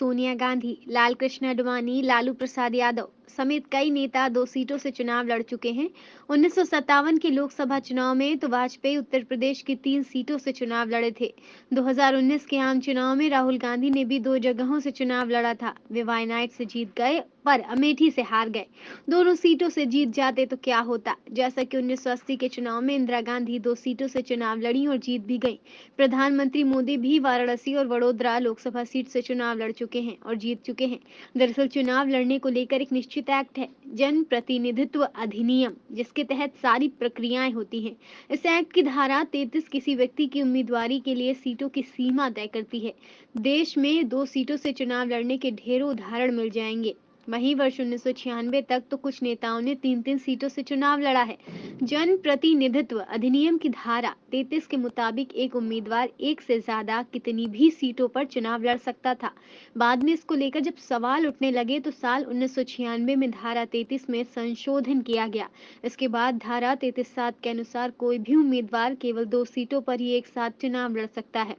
सोनिया गांधी, लाल कृष्ण आडवाणी, लालू प्रसाद यादव समेत कई नेता 2 सीटों से चुनाव लड़ चुके हैं। 1957 के लोकसभा चुनाव में तो वाजपेयी उत्तर प्रदेश की 3 सीटों से चुनाव लड़े थे। 2019 के आम चुनाव में राहुल गांधी ने भी 2 जगहों से चुनाव लड़ा था। वे वायनाड से जीत गए पर अमेठी से हार गए। दोनों सीटों से जीत जाते तो क्या होता। जैसा कि 1980 के चुनाव में इंदिरा गांधी 2 सीटों से चुनाव लड़ी और जीत भी गई। प्रधानमंत्री मोदी भी वाराणसी और वडोदरा लोकसभा सीट से चुनाव लड़ चुके हैं और जीत चुके हैं। दरअसल चुनाव लड़ने को लेकर एक निश्चित एक्ट है, जन प्रतिनिधित्व अधिनियम, जिसके तहत सारी प्रक्रियाएं होती हैं। इस एक्ट की धारा 33 किसी व्यक्ति की उम्मीदवारी के लिए सीटों की सीमा तय करती है। देश में 2 सीटों से चुनाव लड़ने के ढेरों उदाहरण मिल जाएंगे। वहीं वर्ष 1996 तक तो कुछ नेताओं ने 3-3 सीटों से चुनाव लड़ा है। जन प्रतिनिधित्व अधिनियम की धारा 33 के मुताबिक एक उम्मीदवार एक से ज्यादा कितनी भी सीटों पर चुनाव लड़ सकता था। बाद में इसको लेकर जब सवाल उठने लगे तो साल 1996 में धारा 33 में संशोधन किया गया। इसके बाद धारा 33(7) के अनुसार कोई भी उम्मीदवार केवल 2 सीटों पर ही एक साथ चुनाव लड़ सकता है।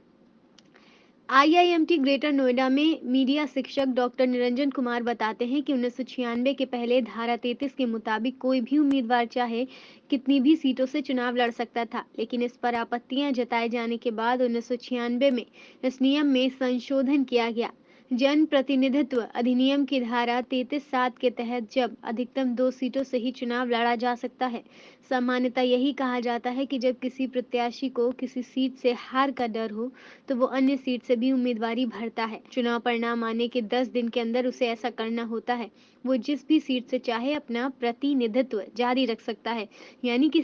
आईआईएमटी ग्रेटर नोएडा में मीडिया शिक्षक डॉक्टर निरंजन कुमार बताते हैं कि 1996 के पहले धारा 33 के मुताबिक कोई भी उम्मीदवार चाहे कितनी भी सीटों से चुनाव लड़ सकता था, लेकिन इस पर आपत्तियां जताए जाने के बाद 1996 में इस नियम में संशोधन किया गया। जन प्रतिनिधित्व अधिनियम की धारा 33(7) के तहत जब अधिकतम 2 सीटों से ही चुनाव लड़ा जा सकता है। सामान्यतः यही कहा जाता है कि जब किसी प्रत्याशी को किसी सीट से हार का डर हो तो वो अन्य सीट से भी उम्मीदवारी भरता है। चुनाव परिणाम आने के 10 दिन के अंदर उसे ऐसा करना होता है। वो जिस भी सीट से चाहे अपना प्रतिनिधित्व जारी रख सकता है, यानी किसी